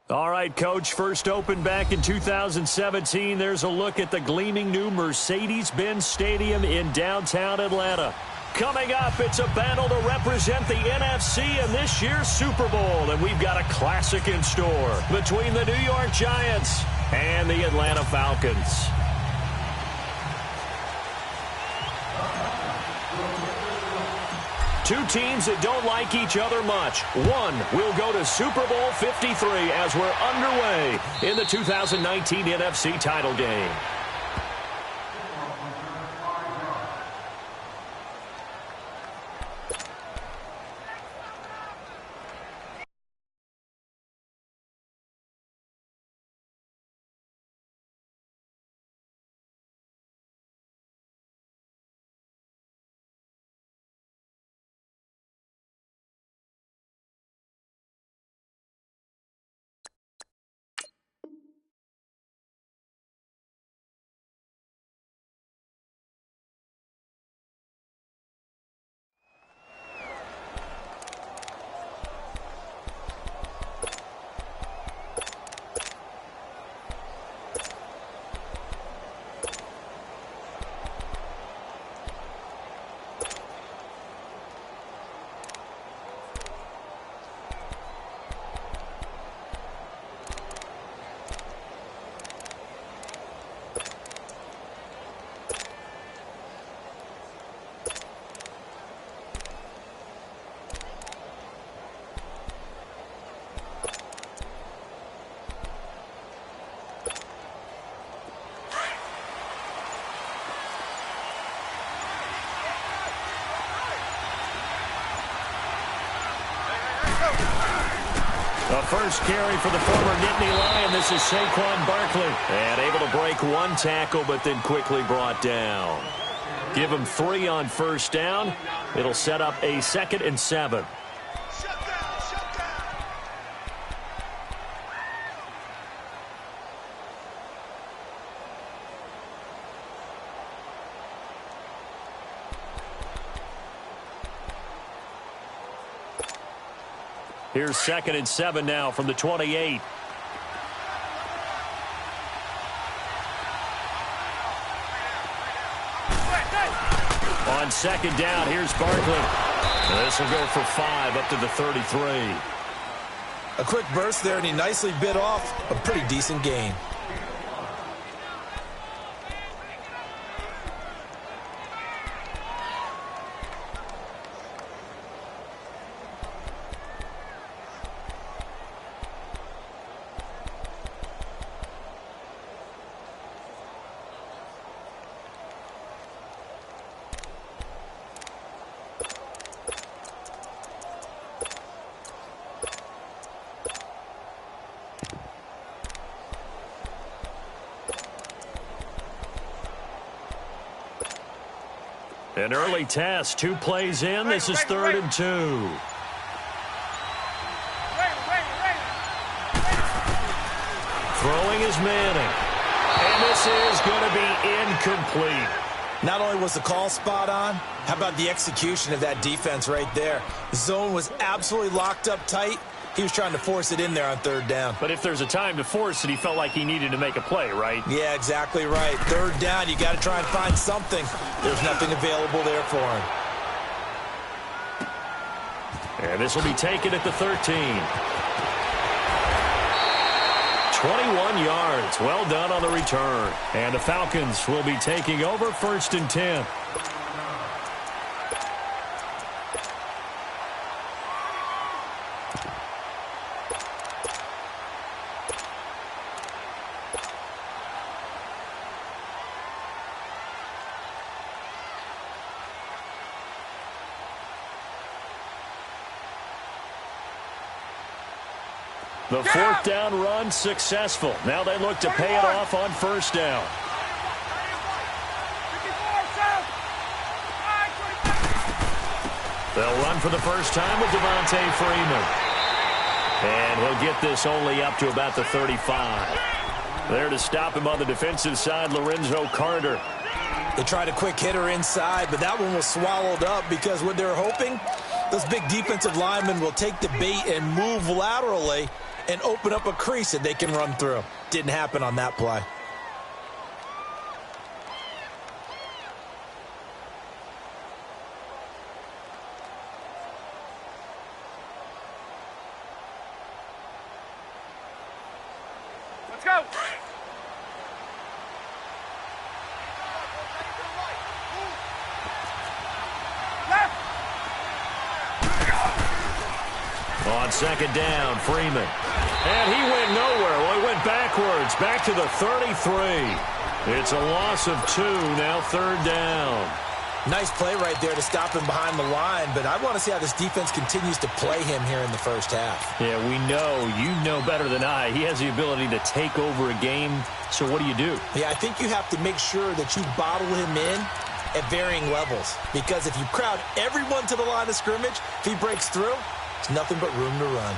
All right, Coach, first opened back in 2017. There's a look at the gleaming new Mercedes-Benz Stadium in downtown Atlanta. Coming up, it's a battle to represent the NFC in this year's Super Bowl, and we've got a classic in store between the New York Giants and the Atlanta Falcons. Two teams that don't like each other much. One will go to Super Bowl 53 as we're underway in the 2019 NFC title game. The first carry for the former Nittany Lion. This is Saquon Barkley. And able to break one tackle, but then quickly brought down. Give him 3 on first down. It'll set up a 2nd and 7. Here's 2nd and 7 now from the 28. On 2nd down, here's Barkley. This will go for 5 up to the 33. A quick burst there, and he nicely bit off a pretty decent gain. An early test, 2 plays in. This is 3rd and 2. Throwing is Manning. And this is going to be incomplete. Not only was the call spot on, how about the execution of that defense right there? The zone was absolutely locked up tight. He was trying to force it in there on 3rd down. But if there's a time to force it, he felt like he needed to make a play, right? Yeah, exactly right. 3rd down, you got to try and find something. There's nothing available there for him. And this will be taken at the 13. 21 yards. Well done on the return. And the Falcons will be taking over 1st and 10. The 4th down run successful. Now they look to pay it off on 1st down. They'll run for the first time with Devontae Freeman. And he'll get this only up to about the 35. There to stop him on the defensive side, Lorenzo Carter. They tried a quick hitter inside, but that one was swallowed up because what they're hoping, those big defensive linemen will take the bait and move laterally and open up a crease that they can run through. Didn't happen on that play. Let's go. On second down, Freeman. And he went nowhere. Well, he went backwards, back to the 33. It's a loss of 2, now third down. Nice play right there to stop him behind the line, but I want to see how this defense continues to play him here in the first half. Yeah, we know. You know better than I. He has the ability to take over a game, so what do you do? Yeah, I think you have to make sure that you bottle him in at varying levels, because if you crowd everyone to the line of scrimmage, if he breaks through, it's nothing but room to run.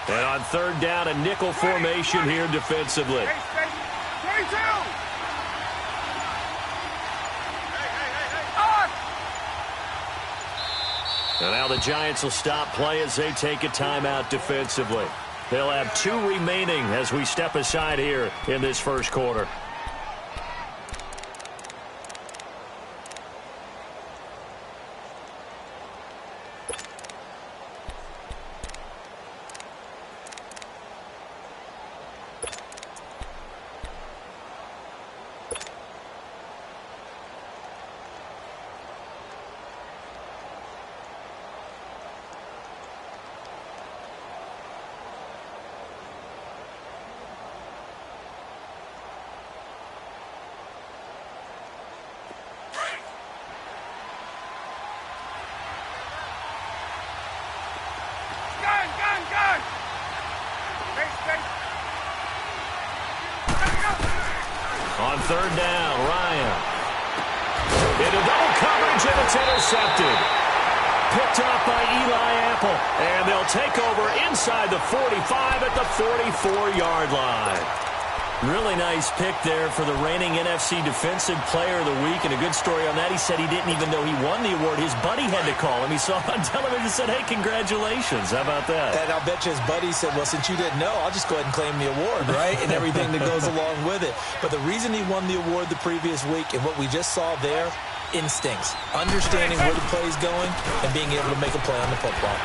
And on third down, a nickel formation here defensively. 22. And now the Giants will stop play as they take a timeout defensively. They'll have 2 remaining as we step aside here in this first quarter. On third down, Ryan. Into double coverage, and it's intercepted. Picked off by Eli Apple. And they'll take over inside the 45 at the 44-yard line. Really nice pick there for the reigning NFC Defensive Player of the Week. And a good story on that. He said he didn't even know he won the award. His buddy had to call him. He saw him on television and said, hey, congratulations. How about that? And I'll bet you his buddy said, well, since you didn't know, I'll just go ahead and claim the award, right? And everything that goes along with it. But the reason he won the award the previous week and what we just saw there, instincts. Understanding where the play is going and being able to make a play on the football.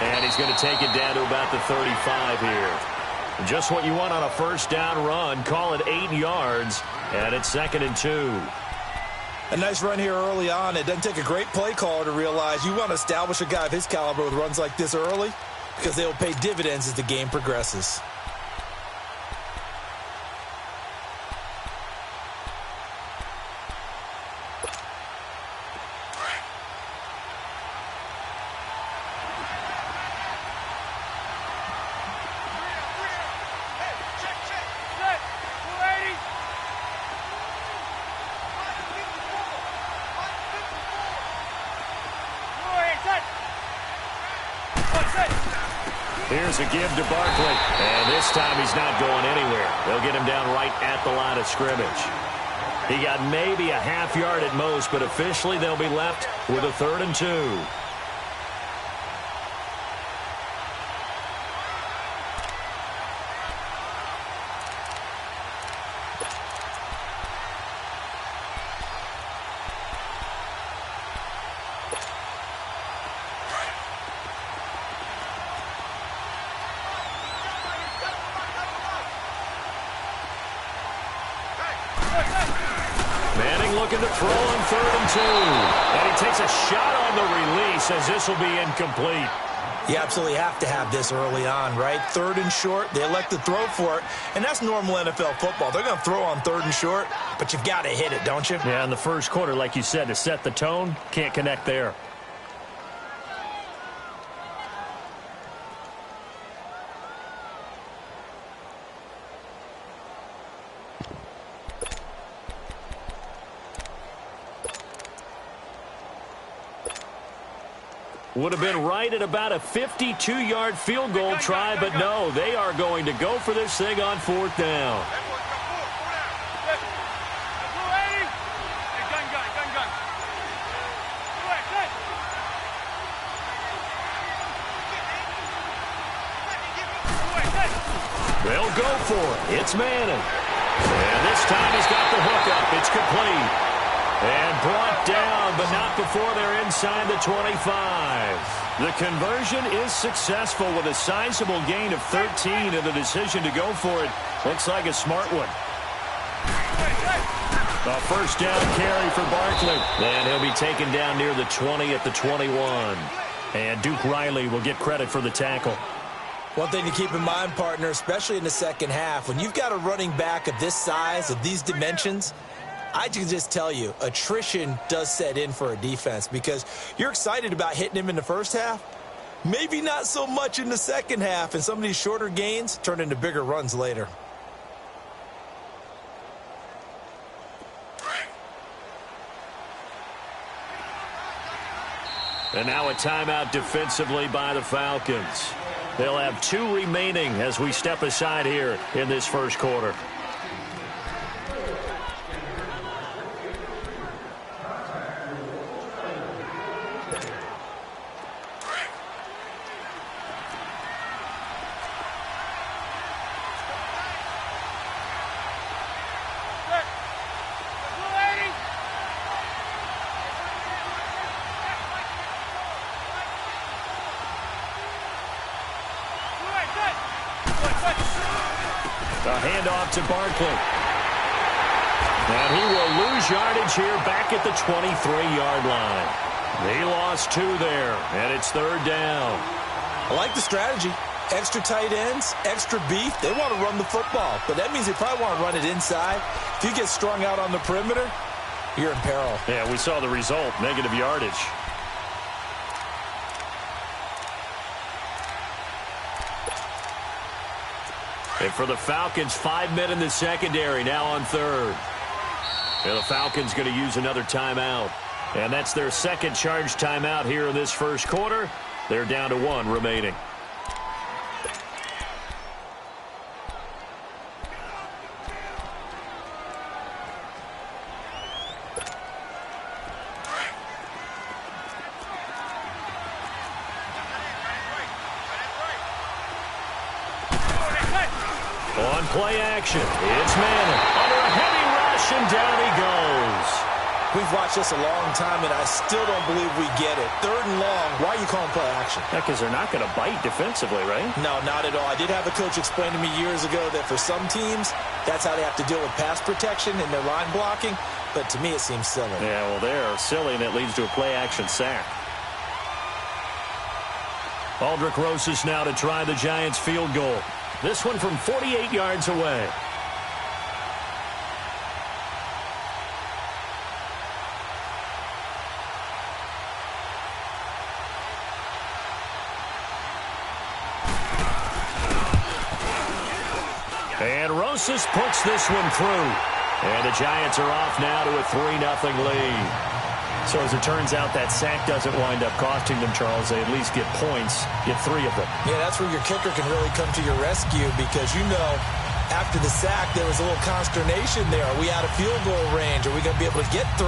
And he's going to take it down to about the 35 here. Just what you want on a first down run. Call it 8 yards, and it's 2nd and 2. A nice run here early on. It doesn't take a great play caller to realize you want to establish a guy of his caliber with runs like this early because they will pay dividends as the game progresses. Here's a give to Barkley. And this time he's not going anywhere. They'll get him down right at the line of scrimmage. He got maybe a half yard at most, but officially they'll be left with a 3rd and 2. Looking to throw on 3rd and 2. And he takes a shot on the release as this will be incomplete. You absolutely have to have this early on, right? 3rd and short, they elect to throw for it, and that's normal NFL football. They're going to throw on 3rd and short, but you've got to hit it, don't you? Yeah, in the first quarter, like you said, to set the tone, can't connect there. Would have been right at about a 52-yard field goal try, but no, they are going to go for this thing on 4th down. They'll go for it. It's Manning. And this time he's got the hookup. It's complete. And brought down, but not before they're inside the 25. The conversion is successful with a sizable gain of 13, and the decision to go for it looks like a smart one. A first down carry for Barkley. And he'll be taken down near the 20 at the 21. And Duke Riley will get credit for the tackle. One thing to keep in mind, partner, especially in the second half, when you've got a running back of this size, of these dimensions, I can just tell you, attrition does set in for a defense because you're excited about hitting him in the first half. Maybe not so much in the second half, and some of these shorter gains turn into bigger runs later. And now a timeout defensively by the Falcons. They'll have 2 remaining as we step aside here in this first quarter. The handoff to Barkley. And he will lose yardage here back at the 23-yard line. They lost 2 there, and it's 3rd down. I like the strategy. Extra tight ends, extra beef. They want to run the football, but that means they probably want to run it inside. If you get strung out on the perimeter, you're in peril. Yeah, we saw the result, negative yardage. And for the Falcons, 5 men in the secondary, now on 3rd. And the Falcons going to use another timeout. And that's their second charge timeout here in this first quarter. They're down to 1 remaining. On play action, it's Manning under a heavy rush, and down he goes. We've watched this a long time, and I still don't believe we get it. 3rd and long, why are you calling play action? Because they're not going to bite defensively, right? No, not at all. I did have a coach explain to me years ago that for some teams, that's how they have to deal with pass protection and their line blocking, but to me it seems silly. Yeah, well, they're silly, and it leads to a play action sack. Aldrick Rosas now to try the Giants field goal. This one from 48 yards away. And Rosas puts this one through. And the Giants are off now to a 3-0 lead. So as it turns out, that sack doesn't wind up costing them, Charles. They at least get points, get 3 of them. Yeah, that's where your kicker can really come to your rescue because, you know, after the sack, there was a little consternation there. Are we out of field goal range? Are we going to be able to get 3?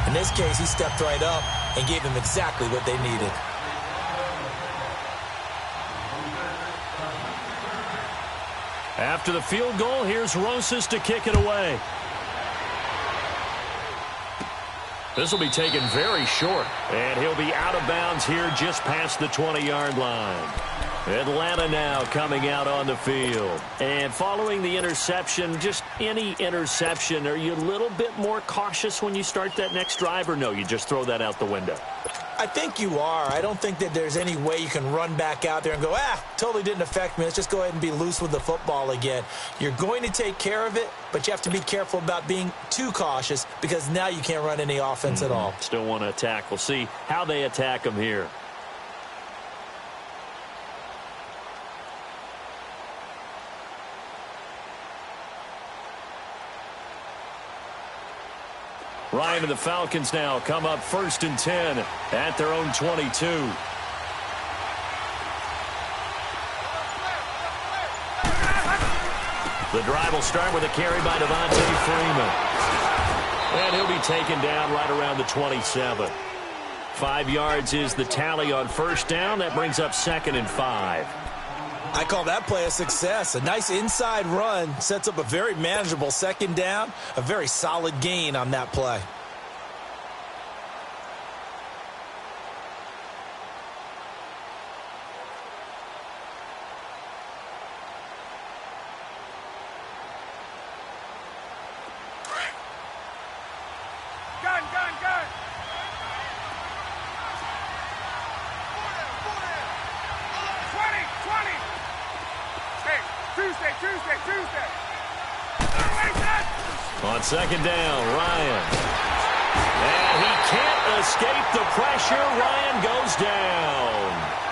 In this case, he stepped right up and gave them exactly what they needed. After the field goal, here's Rosas to kick it away. This will be taken very short, and he'll be out of bounds here just past the 20-yard line. Atlanta now coming out on the field. And following the interception, just any interception, are you a little bit more cautious when you start that next drive, or no, you just throw that out the window? I think you are. I don't think that there's any way you can run back out there and go, totally didn't affect me. Let's just go ahead and be loose with the football again. You're going to take care of it, but you have to be careful about being too cautious because now you can't run any offense at all. Still want to attack. We'll see how they attack them here. Ryan and the Falcons now come up 1st and 10 at their own 22. The drive will start with a carry by Devontae Freeman. And he'll be taken down right around the 27. 5 yards is the tally on 1st down. That brings up 2nd and 5. I call that play a success. A nice inside run sets up a very manageable 2nd down. A very solid gain on that play. Tuesday. On 2nd down, Ryan. And he can't escape the pressure. Ryan goes down.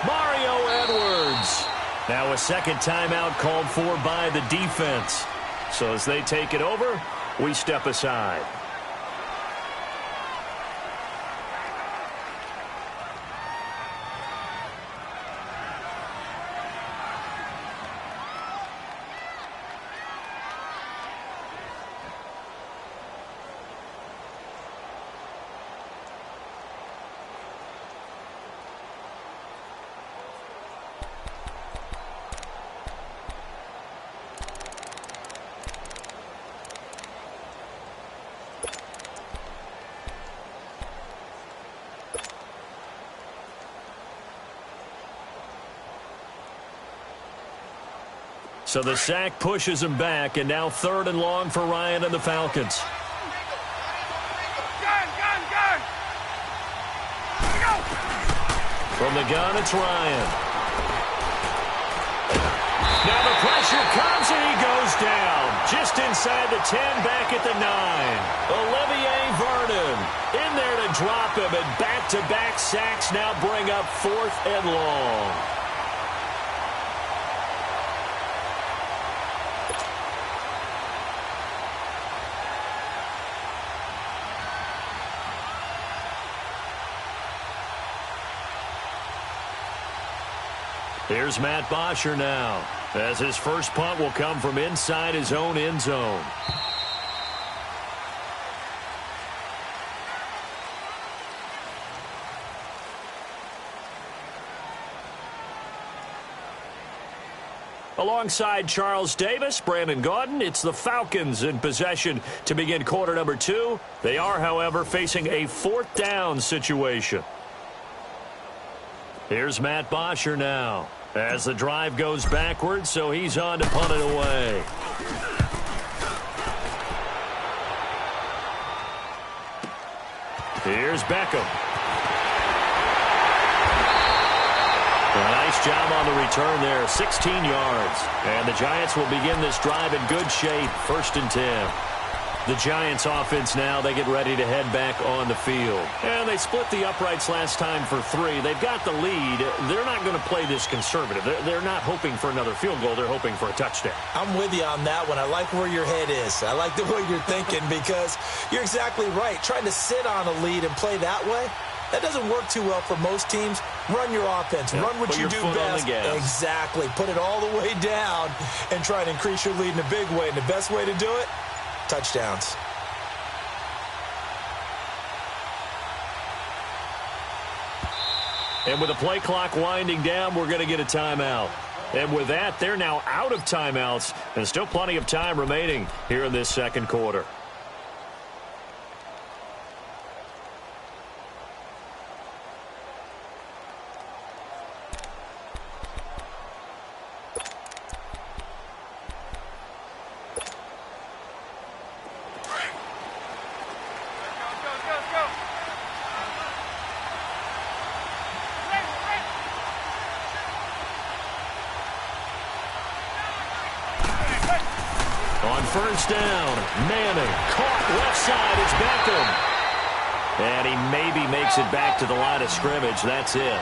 Mario Edwards. Now a 2nd timeout called for by the defense. So as they take it over, we step aside. So the sack pushes him back, and now 3rd and long for Ryan and the Falcons. Gun! Go! From the gun, it's Ryan. Now the pressure comes, and he goes down. Just inside the 10, back at the 9. Olivier Vernon in there to drop him, and back-to-back sacks now bring up 4th and long. Here's Matt Bosher now, as his first punt will come from inside his own end zone. Alongside Charles Davis, Brandon Gaudin, it's the Falcons in possession to begin quarter number 2. They are, however, facing a 4th down situation. Here's Matt Bosher now, as the drive goes backwards, so he's on to punt it away. Here's Beckham. A nice job on the return there, 16 yards. And the Giants will begin this drive in good shape, 1st and 10. The Giants offense now, they get ready to head back on the field. And they split the uprights last time for 3. They've got the lead. They're not going to play this conservative. They're not hoping for another field goal. They're hoping for a touchdown. I'm with you on that one. I like where your head is. I like the way you're thinking because you're exactly right. Trying to sit on a lead and play that way, that doesn't work too well for most teams. Run your offense. Run what you do best. Exactly. Put it all the way down and try to increase your lead in a big way. And the best way to do it, touchdowns. And with the play clock winding down, we're going to get a timeout. And with that, they're now out of timeouts. And still plenty of time remaining here in this 2nd quarter. On 1st down, Manning caught left side. It's Beckham. And he maybe makes it back to the line of scrimmage. That's it.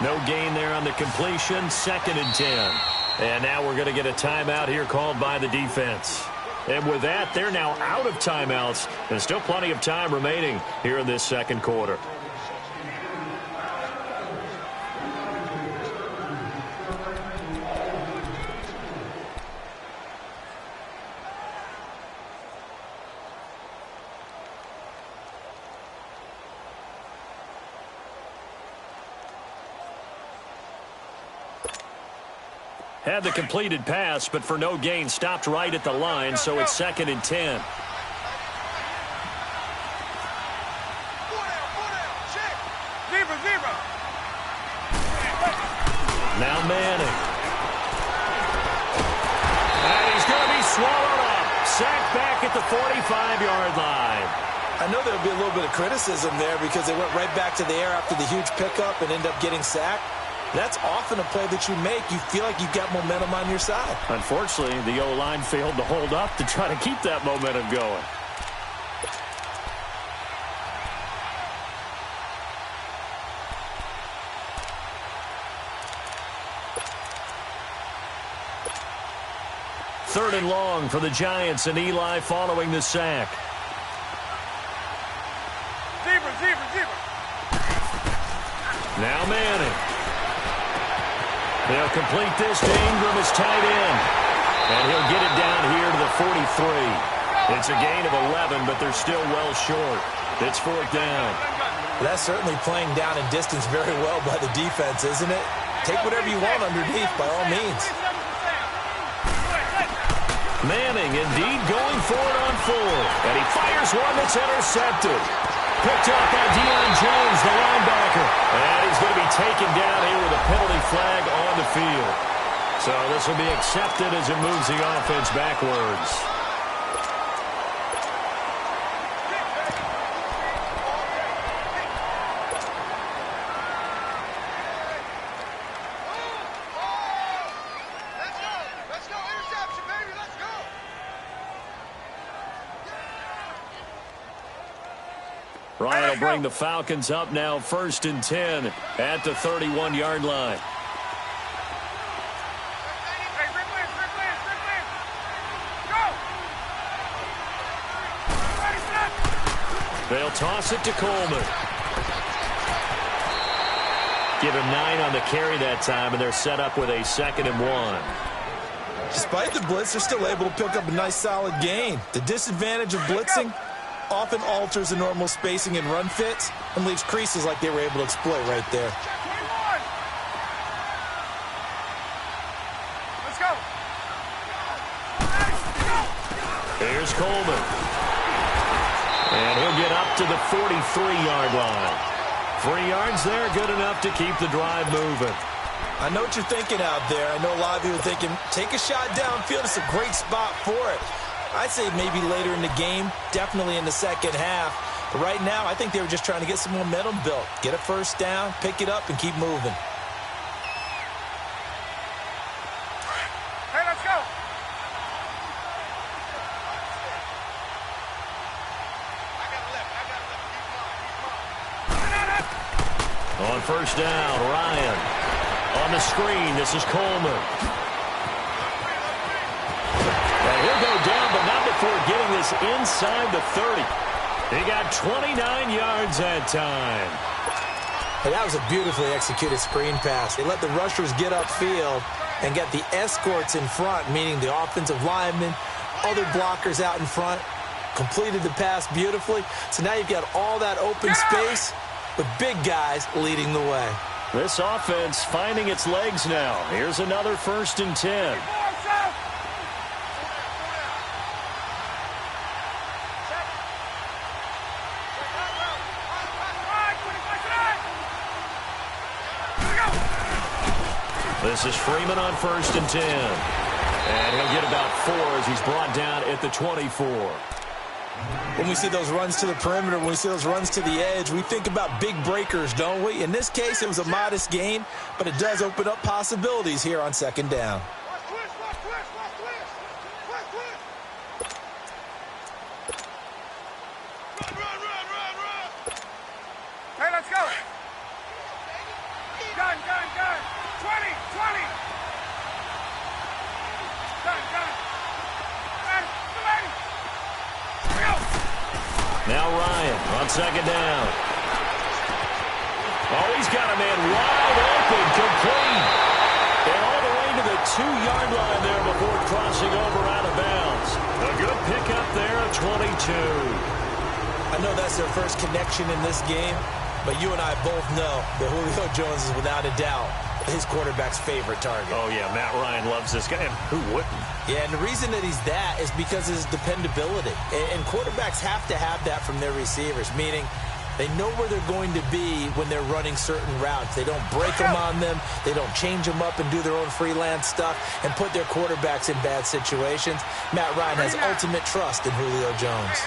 No gain there on the completion. 2nd and 10. And now we're going to get a timeout here called by the defense. And with that, they're now out of timeouts. There's still plenty of time remaining here in this second quarter. Had the completed pass, but for no gain, stopped right at the line, so it's 2nd and 10. Zebra. Now Manning. And he's going to be swallowed up. Sacked back at the 45-yard line. I know there'll be a little bit of criticism there because they went right back to the air after the huge pickup and ended up getting sacked. That's often a play that you make. You feel like you've got momentum on your side. Unfortunately, the O-line failed to hold up to try to keep that momentum going. Third and long for the Giants, and Eli following the sack. Zebra. Now Manning. They'll complete this to Ingram as tight end. And he'll get it down here to the 43. It's a gain of 11, but they're still well short. It's 4th down. That's certainly playing down in distance very well by the defense, isn't it? Take whatever you want underneath, by all means. Manning indeed going for it on 4th. And he fires one that's intercepted. Picked up by Deion Jones, the linebacker. And he's going to be taken down here with a penalty flag on the field. So this will be accepted as it moves the offense backwards. Ryan will bring the Falcons up now 1st and 10 at the 31-yard line. They'll toss it to Coleman. Give him 9 on the carry that time, and they're set up with a 2nd and 1. Despite the blitz, they're still able to pick up a nice solid gain. The disadvantage of blitzing often alters the normal spacing and run fits and leaves creases like they were able to exploit right there. Let's go. Here's Coleman. And he'll get up to the 43-yard line. 3 yards there, good enough to keep the drive moving. I know what you're thinking out there. I know a lot of you are thinking, take a shot downfield. It's a great spot for it. I'd say maybe later in the game, definitely in the second half. But right now, I think they were just trying to get some momentum built. Get a first down, pick it up, and keep moving. Hey, let's go. On first down, Ryan. On the screen, this is Coleman. And he'll go down, but not before getting this inside the 30. He got 29 yards that time. Hey, that was a beautifully executed screen pass. They let the rushers get upfield and get the escorts in front, meaning the offensive linemen, other blockers out in front, completed the pass beautifully. So now you've got all that open space with big guys leading the way. This offense finding its legs now. Here's another 1st and 10. This is Freeman on 1st and 10. And he'll get about 4 as he's brought down at the 24. When we see those runs to the perimeter, when we see those runs to the edge, we think about big breakers, don't we? In this case, it was a modest gain, but it does open up possibilities here on 2nd down. Hey, let's go. Gun. 20. Gun. Ready. Now Ryan on second down. Oh, he's got a man wide open, complete. And all the way to the 2-yard line there before crossing over out of bounds. A good pickup there of 22. I know that's their first connection in this game, but you and I both know that Julio Jones is without a doubt his quarterback's favorite target. Oh, yeah, Matt Ryan loves this guy. And who wouldn't? Yeah, and the reason that he's that is because of his dependability. And quarterbacks have to have that from their receivers, meaning they know where they're going to be when they're running certain routes. They don't break them on them. They don't change them up and do their own freelance stuff and put their quarterbacks in bad situations. Matt Ryan has ultimate trust in Julio Jones.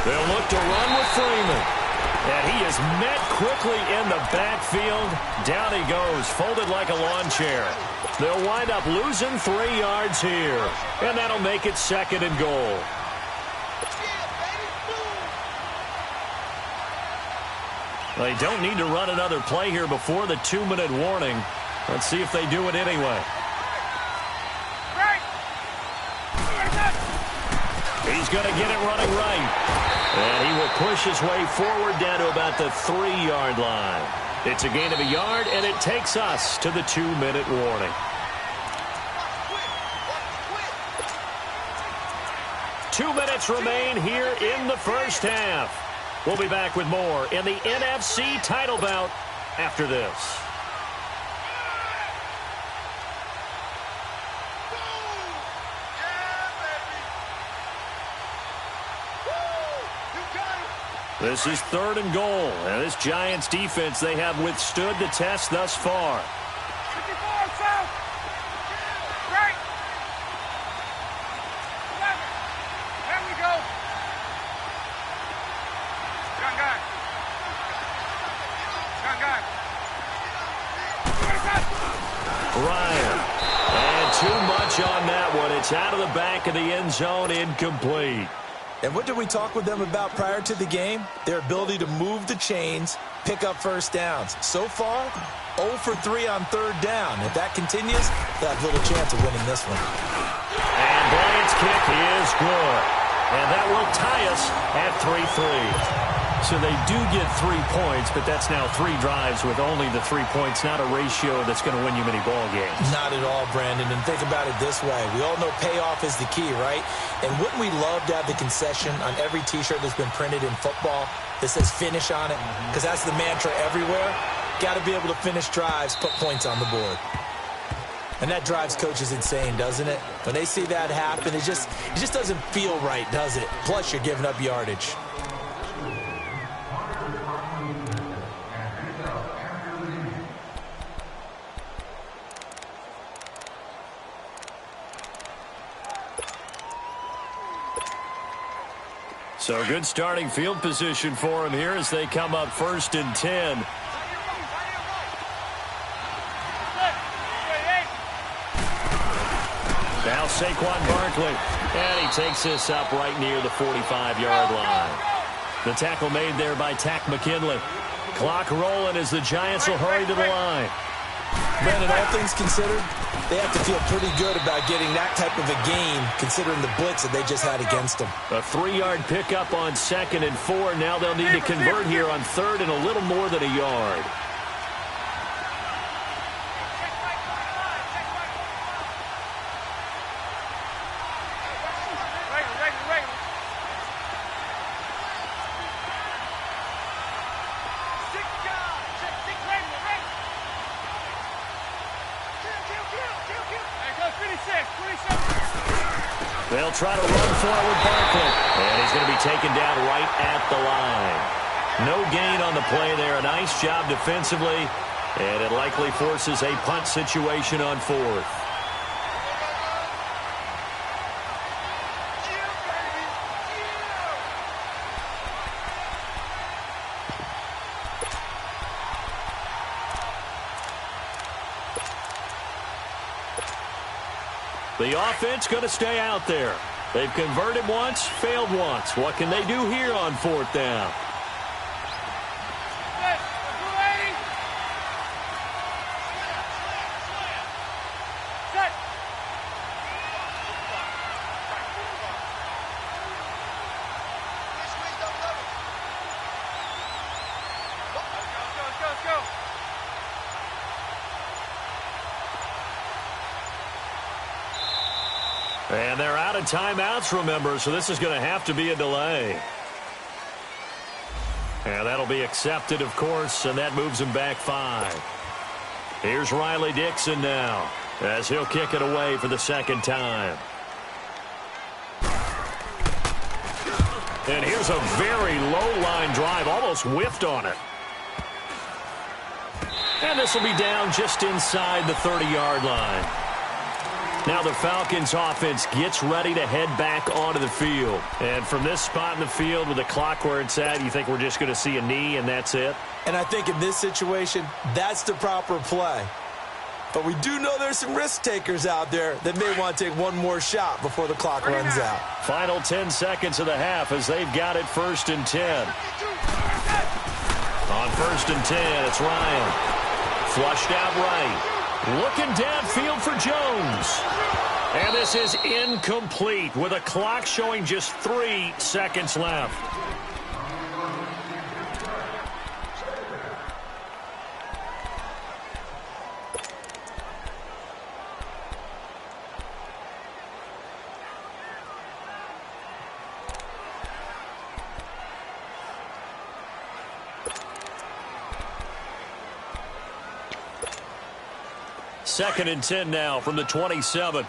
They'll look to run with Freeman. And he is met quickly in the backfield. Down he goes, folded like a lawn chair. They'll wind up losing 3 yards here. And that'll make it 2nd and goal. They don't need to run another play here before the 2-minute warning. Let's see if they do it anyway. He's going to get it running right. And he will push his way forward down to about the 3-yard line. It's a gain of a yard, and it takes us to the 2-minute warning. 2 minutes remain here in the first half. We'll be back with more in the NFC title bout after this. This is 3rd and goal, and this Giants defense, they have withstood the test thus far. 54, south. Right. 11. There we go. Gun guy. Ryan. And too much on that one. It's out of the back of the end zone, incomplete. And what did we talk with them about prior to the game? Their ability to move the chains, pick up first downs. So far, 0 for 3 on 3rd down. If that continues, they'll have little chance of winning this one. And Bryant's kick is good. And that will tie us at 3-3. So they do get 3 points, but that's now 3 drives with only the 3 points, not a ratio that's going to win you many ball games. Not at all, Brandon. And think about it this way. We all know payoff is the key, right? And wouldn't we love to have the concession on every T-shirt that's been printed in football that says finish on it? Because that's the mantra everywhere. Got to be able to finish drives, put points on the board. And that drives coaches insane, doesn't it? When they see that happen, it just doesn't feel right, does it? Plus, you're giving up yardage. So good starting field position for him here as they come up 1st and 10. Now Saquon Barkley. And he takes this up right near the 45-yard line. The tackle made there by Tack McKinley. Clock rolling as the Giants will hurry to the line. Brandon, all things considered, they have to feel pretty good about getting that type of a gain considering the blitz that they just had against them. A 3-yard pickup on 2nd and 4. Now they'll need to convert here on 3rd and a little more than a yard. They'll try to run forward Barkley. And he's going to be taken down right at the line. No gain on the play there. A nice job defensively. And it likely forces a punt situation on 4th. The offense going to stay out there. They've converted once, failed once. What can they do here on 4th down? And they're out of timeouts, remember, so this is going to have to be a delay. And that'll be accepted, of course, and that moves him back 5. Here's Riley Dixon now, as he'll kick it away for the second time. And here's a very low-line drive, almost whiffed on it. And this will be down just inside the 30-yard line. Now the Falcons offense gets ready to head back onto the field. And from this spot in the field with the clock where it's at, you think we're just going to see a knee and that's it? And I think in this situation, that's the proper play. But we do know there's some risk takers out there that may want to take one more shot before the clock runs out. Final 10 seconds of the half as they've got it 1st and 10. On 1st and 10, it's Ryan. Flushed out right. Looking downfield for Jones. And this is incomplete with a clock showing just 3 seconds left. Second and 10 now from the 27.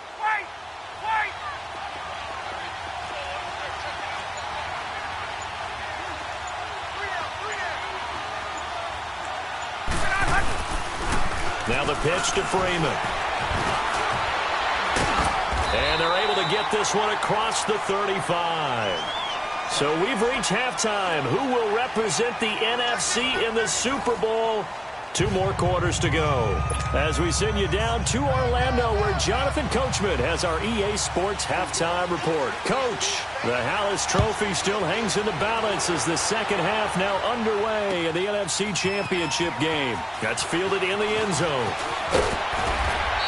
Now the pitch to Freeman. And they're able to get this one across the 35. So we've reached halftime. Who will represent the NFC in the Super Bowl? 2 more quarters to go as we send you down to Orlando, where Jonathan Coachman has our EA Sports halftime report. Coach, the Hallis Trophy still hangs in the balance as the second half now underway in the NFC Championship game. That's fielded in the end zone.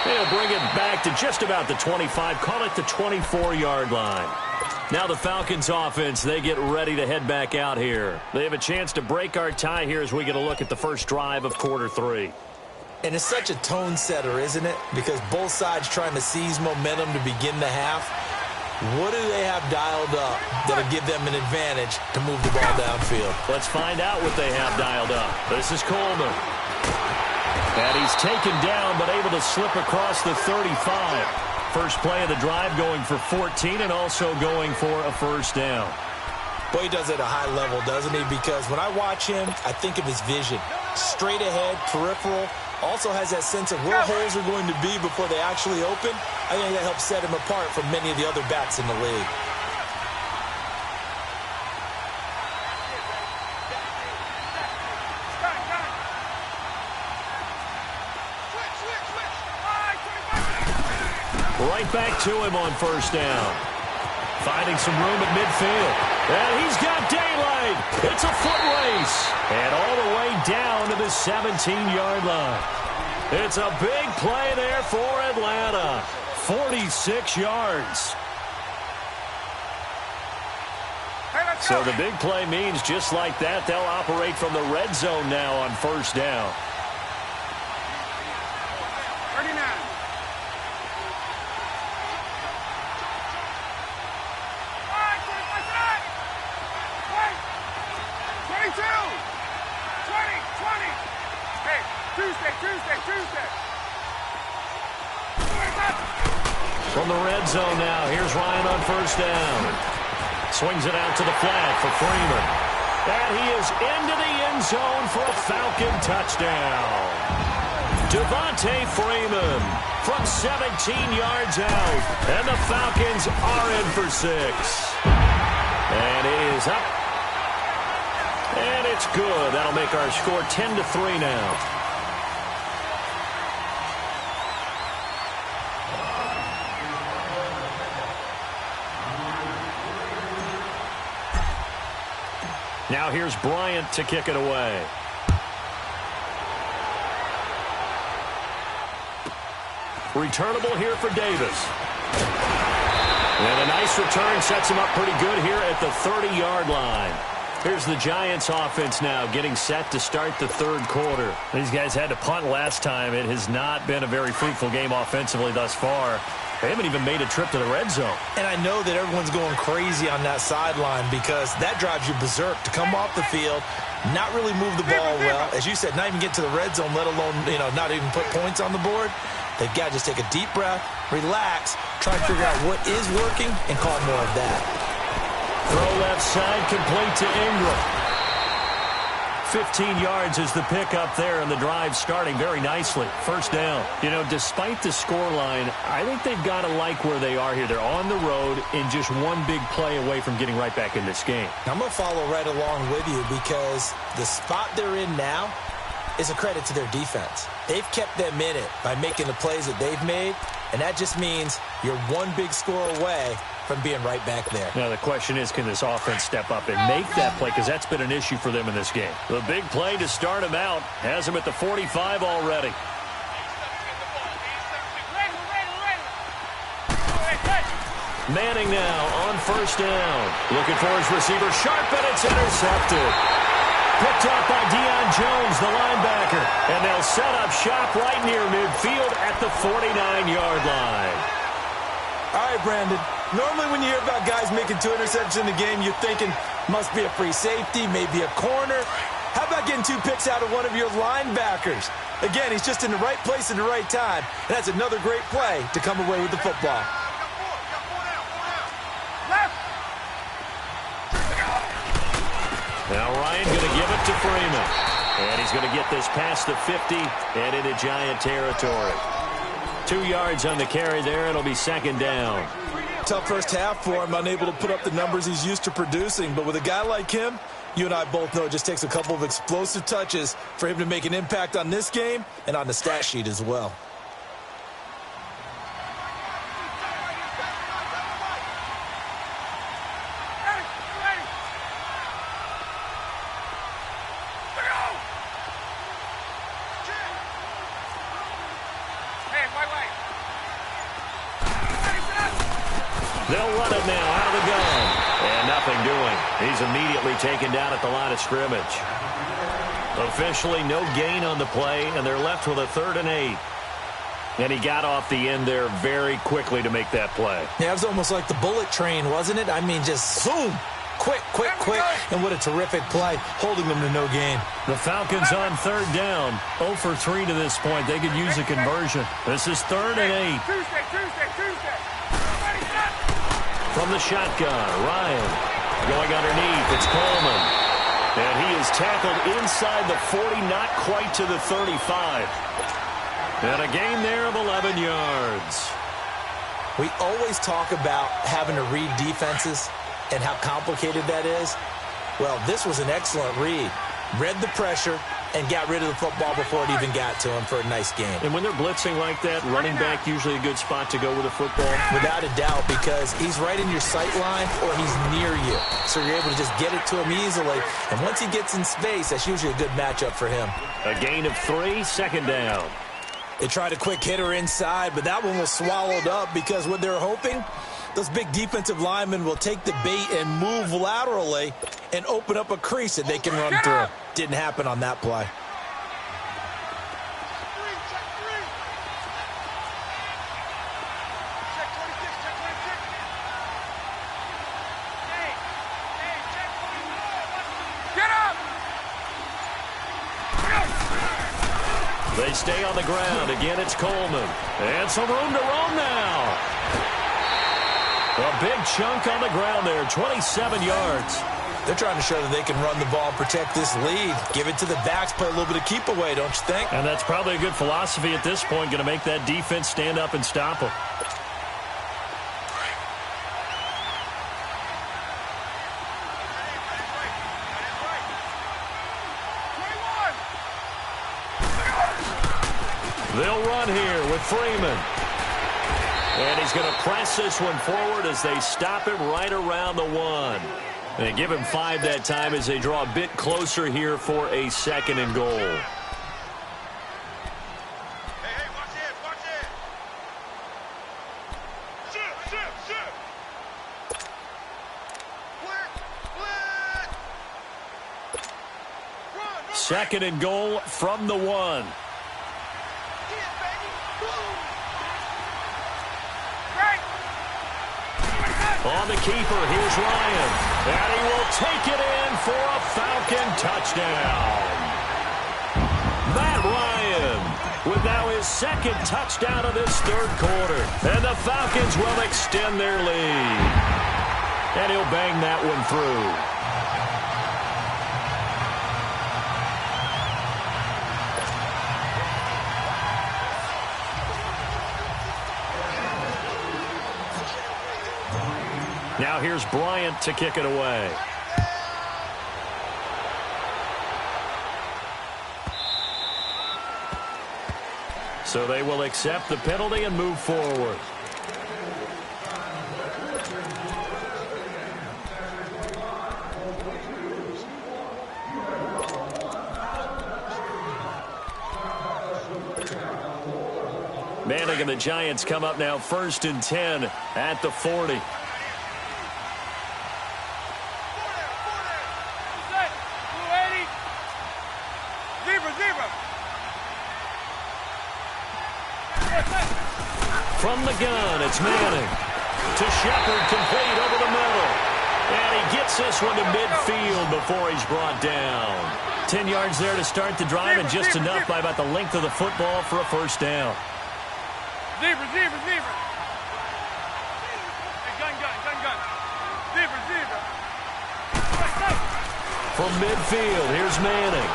They'll bring it back to just about the 25, call it the 24-yard line. Now the Falcons offense, they get ready to head back out here. They have a chance to break our tie here as we get a look at the first drive of quarter 3. And it's such a tone setter, isn't it? Because both sides trying to seize momentum to begin the half. What do they have dialed up that'll give them an advantage to move the ball downfield? Let's find out what they have dialed up. This is Coleman. And he's taken down but able to slip across the 35. First play of the drive going for 14 and also going for a first down. Boy, he does it at a high level, doesn't he? Because when I watch him, I think of his vision. Straight ahead, peripheral. Also has that sense of where holes are going to be before they actually open. I think that helps set him apart from many of the other backs in the league. Right back to him on first down. Finding some room at midfield. And he's got daylight. It's a foot race. And all the way down to the 17-yard line. It's a big play there for Atlanta. 46 yards. So the big play means just like that, they'll operate from the red zone now on first down. 39. 22. 20. Hey, Tuesday. From the red zone now, here's Ryan on first down. Swings it out to the flat for Freeman. And he is into the end zone for a Falcon touchdown. Devontae Freeman from 17 yards out. And the Falcons are in for 6. And it is up. And it's good. That'll make our score 10-3 now. Now here's Bryant to kick it away. Returnable here for Davis. And a nice return sets him up pretty good here at the 30-yard line. Here's the Giants offense now getting set to start the third quarter. These guys had to punt last time. It has not been a very fruitful game offensively thus far. They haven't even made a trip to the red zone. And I know that everyone's going crazy on that sideline because that drives you berserk to come off the field, not really move the ball well. As you said, not even get to the red zone, let alone, not even put points on the board. They've got to just take a deep breath, relax, try and figure out what is working, and call more of that. Throw left side, complete to Ingram. 15 yards is the pickup there, and the drive starting very nicely. First down. Despite the scoreline, I think they've got to like where they are here. They're on the road and just one big play away from getting right back in this game. I'm going to follow right along with you because the spot they're in now is a credit to their defense. They've kept them in it by making the plays that they've made, and that just means you're one big score away from being right back there. Now, the question is, can this offense step up and make that play? Because that's been an issue for them in this game. The big play to start him out has him at the 45 already. Manning now on first down. Looking for his receiver. Sharp, and it's intercepted. Picked off by Deion Jones, the linebacker. And they'll set up shop right near midfield at the 49-yard line. All right, Brandon. Normally when you hear about guys making 2 interceptions in the game, you're thinking must be a free safety, maybe a corner. How about getting 2 picks out of one of your linebackers? Again, he's just in the right place at the right time. And that's another great play to come away with the football. Now Ryan going to give it to Freeman. And he's going to get this past the 50 and into Giant territory. 2 yards on the carry there. It'll be second down. Tough first half for him, unable to put up the numbers he's used to producing. But with a guy like him, you and I both know it just takes a couple of explosive touches for him to make an impact on this game and on the stat sheet as well. They'll run it now out of the gun. And nothing doing. He's immediately taken down at the line of scrimmage. Officially no gain on the play, and they're left with a 3rd and 8. And he got off the end there very quickly to make that play. Yeah, it was almost like the bullet train, wasn't it? I mean, just zoom. Quick. And what a terrific play, holding them to no gain. The Falcons on 3rd down. 0 for 3 to this point. They could use a conversion. This is 3rd and 8. Tuesday. From the shotgun, Ryan going underneath. It's Coleman. And he is tackled inside the 40, not quite to the 35. And a gain there of 11 yards. We always talk about having to read defenses and how complicated that is. Well, this was an excellent read. Read the pressure and got rid of the football before it even got to him for a nice game. And when they're blitzing like that, running back usually a good spot to go with the football. Without a doubt, because he's right in your sight line or he's near you. So you're able to just get it to him easily. And once he gets in space, that's usually a good matchup for him. A gain of 3, second down. They tried a quick hitter inside, but that one was swallowed up because what they're hoping, those big defensive linemen will take the bait and move laterally and open up a crease that they can run through. Didn't happen on that play. They stay on the ground. Again, it's Coleman. And some room to roam now. A big chunk on the ground there, 27 yards. They're trying to show that they can run the ball and protect this lead. Give it to the backs, play a little bit of keep away, don't you think? And that's probably a good philosophy at this point, going to make that defense stand up and stop them. They'll run here with Freeman. And he's going to press this one forward as they stop him right around the 1. They give him 5 that time as they draw a bit closer here for a 2nd and goal. Hey, watch it. Shoot. Run. 2nd and goal from the 1. On the keeper, here's Ryan. And he will take it in for a Falcon touchdown. Matt Ryan with now his second touchdown of this third quarter. And the Falcons will extend their lead. And he'll bang that one through. Now here's Bryant to kick it away. So they will accept the penalty and move forward. Manning and the Giants come up now 1st and 10 at the 40. From the gun, it's Manning. To Shepard, complete over the middle. And he gets this one to midfield before he's brought down. 10 yards there to start the drive, and just enough by about the length of the football for a first down. Zebra. Hey, gun. Zebra. From midfield, here's Manning.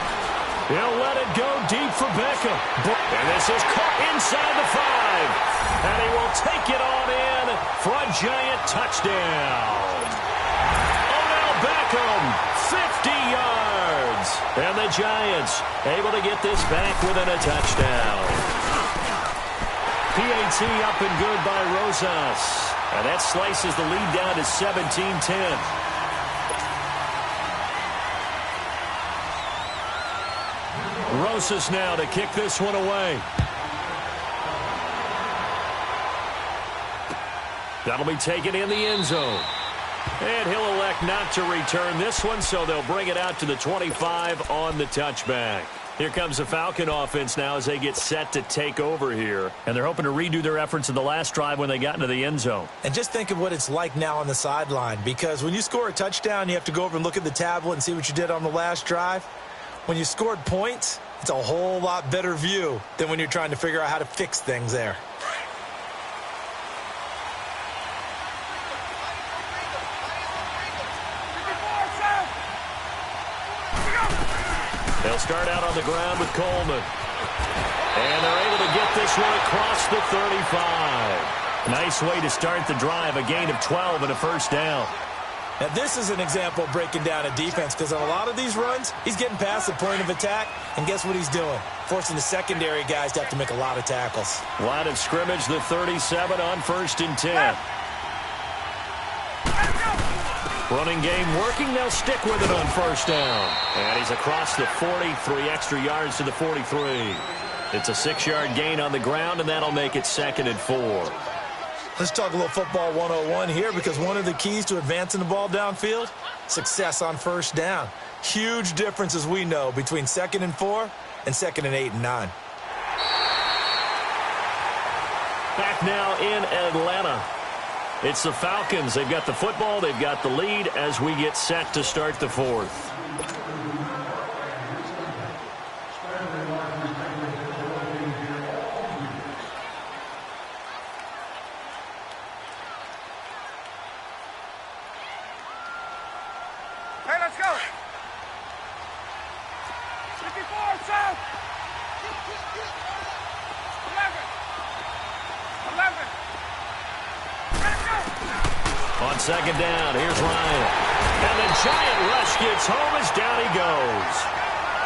He'll let it go deep for Beckham. And this is caught inside the 5. And he will take it on in for a Giant touchdown. Odell Beckham, 50 yards. And the Giants able to get this back within a touchdown. PAT up and good by Rosas. And that slices the lead down to 17-10. Rosas now to kick this one away. That'll be taken in the end zone. And he'll elect not to return this one, so they'll bring it out to the 25 on the touchback. Here comes the Falcon offense now as they get set to take over here. And they're hoping to redo their efforts in the last drive when they got into the end zone. And just think of what it's like now on the sideline, because when you score a touchdown, you have to go over and look at the tablet and see what you did on the last drive. When you scored points, it's a whole lot better view than when you're trying to figure out how to fix things there. They'll start out on the ground with Coleman. And they're able to get this one across the 35. Nice way to start the drive, a gain of 12 and a first down. Now, this is an example of breaking down a defense, because on a lot of these runs, he's getting past the point of attack, and guess what he's doing? Forcing the secondary guys to have to make a lot of tackles. Line of scrimmage, the 37 on 1st and 10. Running game working, they'll stick with it on first down. And he's across the 40, 3 extra yards to the 43. It's a 6-yard gain on the ground, and that'll make it 2nd and 4. Let's talk a little football 101 here, because one of the keys to advancing the ball downfield, success on first down. Huge difference, as we know, between 2nd and 4 and 2nd and 8 and 9. Back now in Atlanta. It's the Falcons. They've got the football. They've got the lead as we get set to start the 4th. Hey, let's go. 54, south. 11. On 2nd down, here's Ryan. And the Giant rush gets home as down he goes.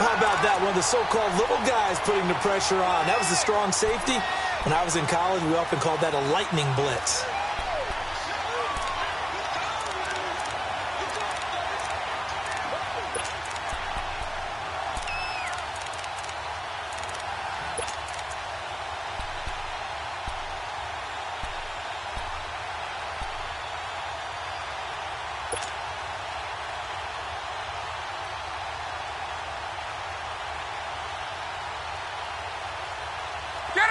How about that? One of the so-called little guys putting the pressure on. That was a strong safety. When I was in college, we often called that a lightning blitz.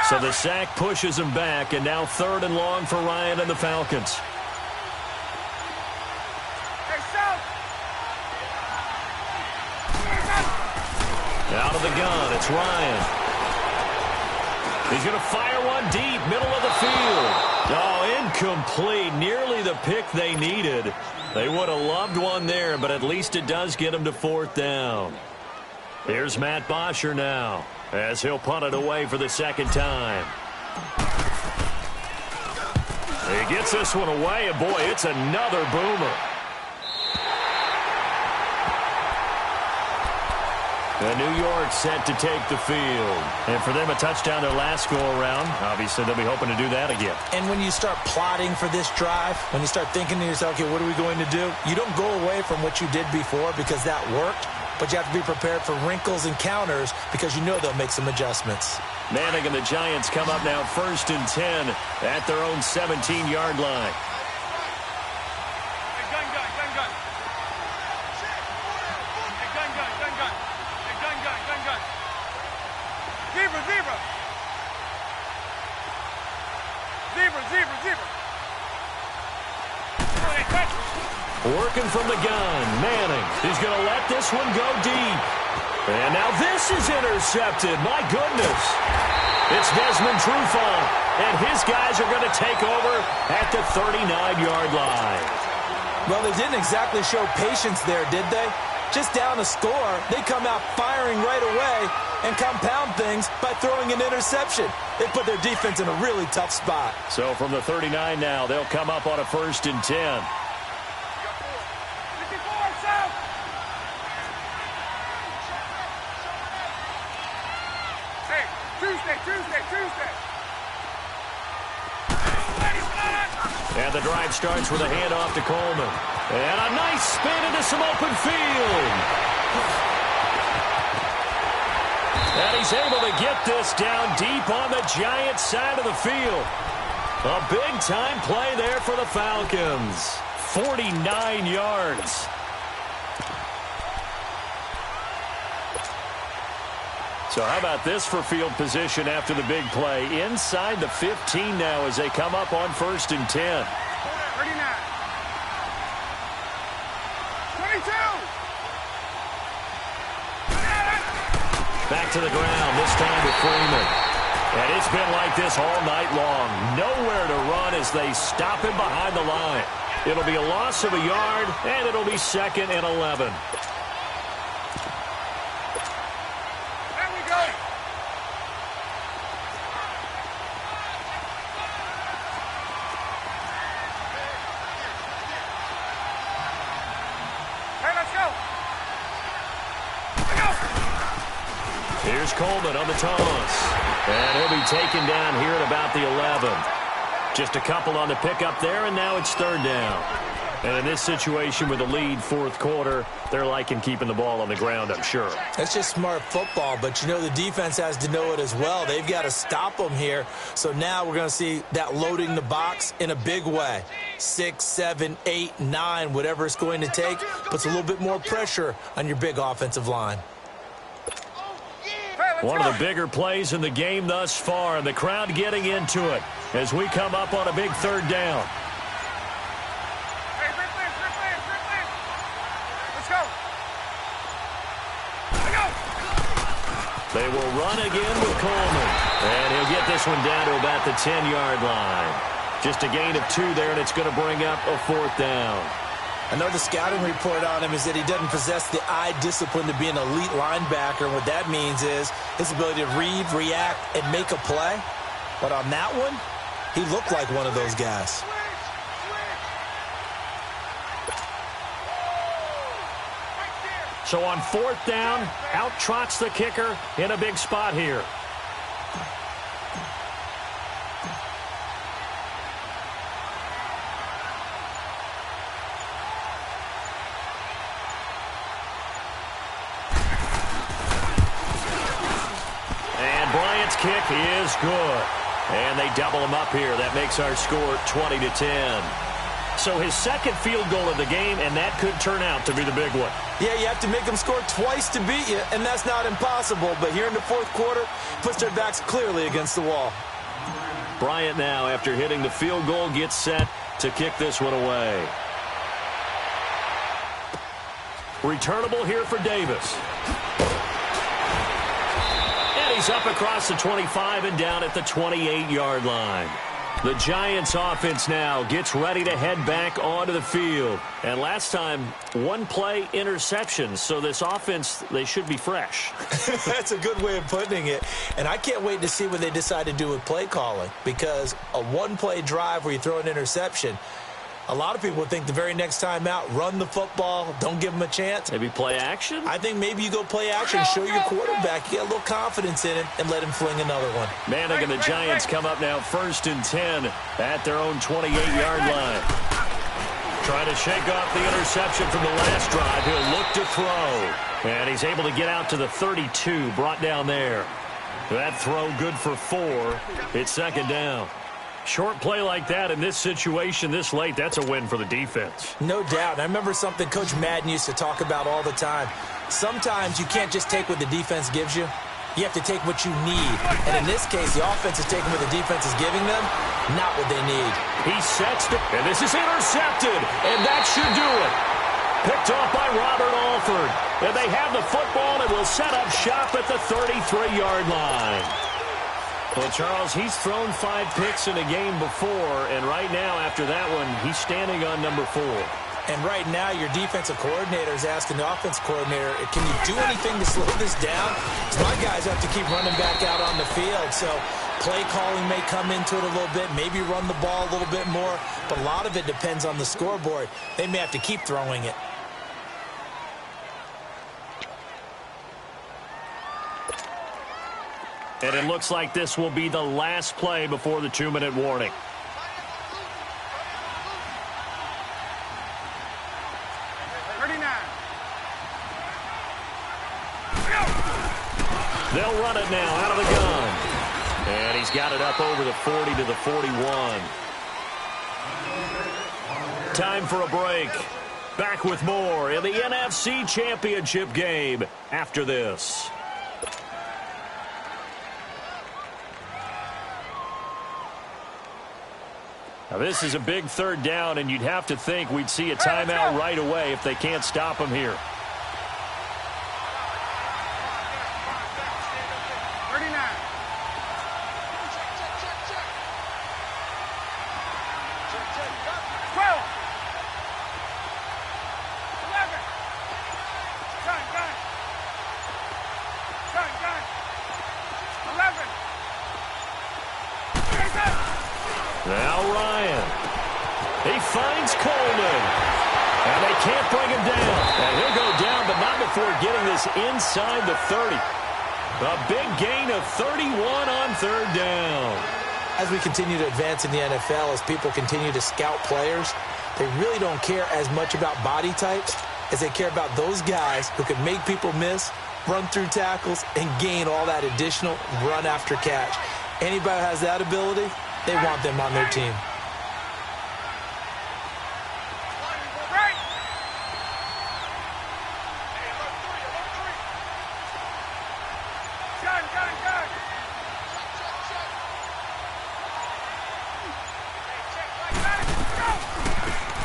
So the sack pushes him back, and now 3rd and long for Ryan and the Falcons. Out of the gun, it's Ryan. He's going to fire one deep, middle of the field. Oh, incomplete. Nearly the pick they needed. They would have loved one there, but at least it does get them to 4th down. Here's Matt Bosher now, as he'll punt it away for the 2nd time. He gets this one away, and boy, it's another boomer. And New York set to take the field. And for them, a touchdown their last go-around. Obviously, they'll be hoping to do that again. And when you start plotting for this drive, when you start thinking to yourself, okay, what are we going to do? You don't go away from what you did before because that worked, but you have to be prepared for wrinkles and counters because you know they'll make some adjustments. Manning and the Giants come up now 1st and 10 at their own 17-yard line. Working from the gun, Manning. He's going to let this one go deep. And now this is intercepted. My goodness. It's Desmond Trufant, and his guys are going to take over at the 39-yard line. Well, they didn't exactly show patience there, did they? Just down a score, they come out firing right away and compound things by throwing an interception. They put their defense in a really tough spot. So from the 39 now, they'll come up on a 1st and 10. Tuesday. And the drive starts with a handoff to Coleman. And a nice spin into some open field. And he's able to get this down deep on the Giants' side of the field. A big-time play there for the Falcons. 49 yards. So how about this for field position after the big play? Inside the 15 now as they come up on 1st and 10. 39. 22. Back to the ground, this time with Freeman. And it's been like this all night long. Nowhere to run as they stop him behind the line. It'll be a loss of a yard, and it'll be 2nd and 11. Here's Coleman on the toss. And he'll be taken down here at about the 11. Just a couple on the pickup there, and now it's 3rd down. And in this situation with a lead 4th quarter, they're liking keeping the ball on the ground, I'm sure. That's just smart football, but you know the defense has to know it as well. They've got to stop them here. So now we're going to see that loading the box in a big way. 6, 7, 8, 9, whatever it's going to take, puts a little bit more pressure on your big offensive line. One of the bigger plays in the game thus far, and the crowd getting into it as we come up on a big 3rd down. Let's go. They will run again with Coleman. And he'll get this one down to about the 10-yard line. Just a gain of 2 there, and it's going to bring up a 4th down. I know the scouting report on him is that he doesn't possess the eye discipline to be an elite linebacker. And what that means is his ability to read, react, and make a play. But on that one, he looked like one of those guys. So on 4th down, out trots the kicker in a big spot here. Kick is good. And they double him up here. That makes our score 20-10. So his 2nd field goal of the game, and that could turn out to be the big one. Yeah, you have to make them score twice to beat you, and that's not impossible. But here in the 4th quarter, puts their backs clearly against the wall. Bryant now, after hitting the field goal, gets set to kick this one away. Returnable here for Davis. He's up across the 25 and down at the 28-yard line. The Giants offense now gets ready to head back onto the field. And last time, one play interception. So this offense, they should be fresh. That's a good way of putting it. And I can't wait to see what they decide to do with play calling. Because a one-play drive where you throw an interception, a lot of people think the very next time out, run the football, don't give them a chance. Maybe play action? I think maybe you go play action, show your quarterback, get a little confidence in it, and let him fling another one. Manning and the Giants come up now 1st and 10 at their own 28-yard line. Trying to shake off the interception from the last drive. He'll look to throw. And he's able to get out to the 32, brought down there. That throw good for 4. It's 2nd down. Short play like that in this situation this late, that's a win for the defense. No doubt. I remember something Coach Madden used to talk about all the time. Sometimes you can't just take what the defense gives you. You have to take what you need. And in this case, the offense is taking what the defense is giving them, not what they need. He sets it, and this is intercepted, and that should do it. Picked off by Robert Alford. And they have the football and will set up shop at the 33-yard line. Well, Charles, he's thrown 5 picks in a game before, and right now, after that one, he's standing on number 4. And right now, your defensive coordinator is asking the offense coordinator, can you do anything to slow this down? So my guys have to keep running back out on the field. So play calling may come into it a little bit, maybe run the ball a little bit more, but a lot of it depends on the scoreboard. They may have to keep throwing it. And it looks like this will be the last play before the 2-minute warning. They'll run it now out of the gun. And he's got it up over the 40 to the 41. Time for a break. Back with more in the NFC Championship game after this. Now, this is a big 3rd down, and you'd have to think we'd see a timeout right away if they can't stop him here. 39. 12. 11. Gun. 11. Now Ryan. He finds Coleman. And they can't bring him down. And he'll go down, but not before getting this inside the 30. A big gain of 31 on 3rd down. As we continue to advance in the NFL, as people continue to scout players, they really don't care as much about body types as they care about those guys who can make people miss, run through tackles, and gain all that additional run after catch. Anybody who has that ability, they want them on their team.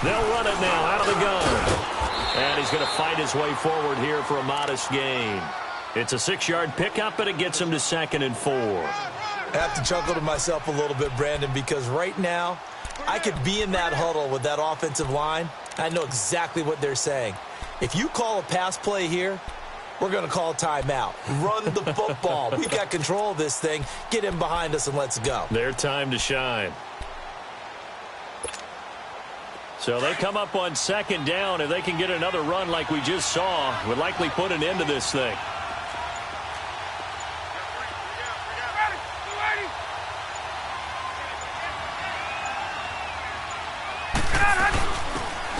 They'll run it now out of the gun. And he's going to fight his way forward here for a modest gain. It's a 6-yard pickup, and it gets him to 2nd and 4. I have to chuckle to myself a little bit, Brandon, because right now I could be in that huddle with that offensive line. I know exactly what they're saying. If you call a pass play here, we're going to call a timeout. Run the football. We got control of this thing. Get him behind us and let's go. Their time to shine. So they come up on 2nd down. If they can get another run like we just saw, would likely put an end to this thing.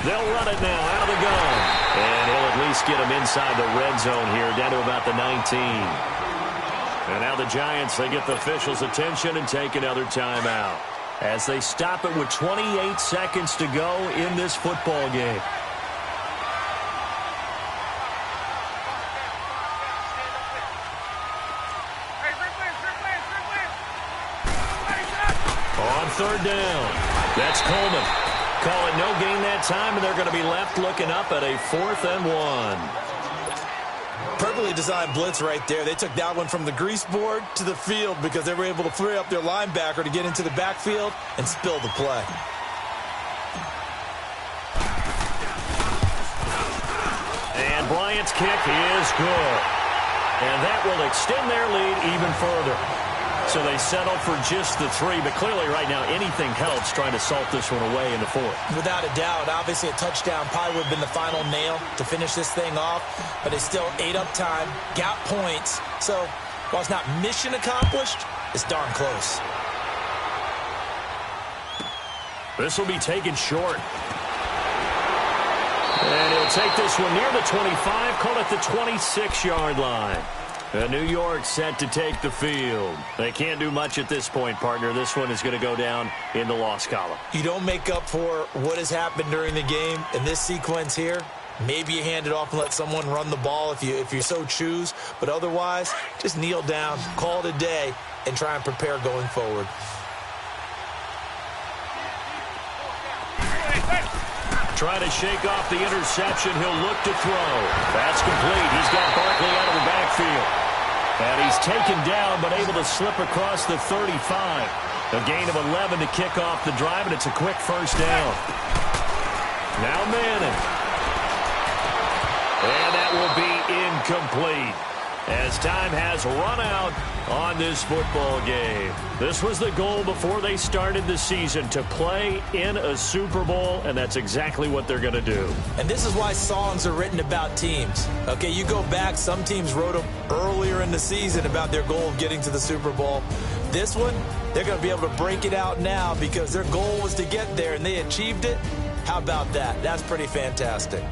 They'll run it now out of the gun. And he'll at least get him inside the red zone here, down to about the 19. And now the Giants, they get the officials' attention and take another timeout as they stop it with 28 seconds to go in this football game. On 3rd down, that's Coleman. Call it no gain that time, and they're going to be left looking up at a 4th and 1. Perfectly designed blitz right there. They took that one from the grease board to the field because they were able to free up their linebacker to get into the backfield and spill the play. And Bryant's kick is good. And that will extend their lead even further. So they settle for just the 3, but clearly right now anything helps trying to salt this one away in the 4th. Without a doubt, obviously a touchdown probably would have been the final nail to finish this thing off, but it's still ate up time, got points. So while it's not mission accomplished, it's darn close. This will be taken short. And he'll take this one near the 25, call it the 26-yard line. New York set to take the field. They can't do much at this point, partner. This one is going to go down in the loss column. You don't make up for what has happened during the game in this sequence here. Maybe you hand it off and let someone run the ball if you so choose. But otherwise, just kneel down, call it a day, and try and prepare going forward. Trying to shake off the interception. He'll look to throw. That's complete. He's got Barkley out of the backfield. And he's taken down but able to slip across the 35. A gain of 11 to kick off the drive, and it's a quick first down. Now Manning. And that will be incomplete as time has run out on this football game. This was the goal before they started the season, to play in a Super Bowl, and that's exactly what they're going to do. And this is why songs are written about teams. Okay, you go back, some teams wrote them earlier in the season about their goal of getting to the Super Bowl. This one, they're going to be able to break it out now because their goal was to get there, and they achieved it. How about that? That's pretty fantastic.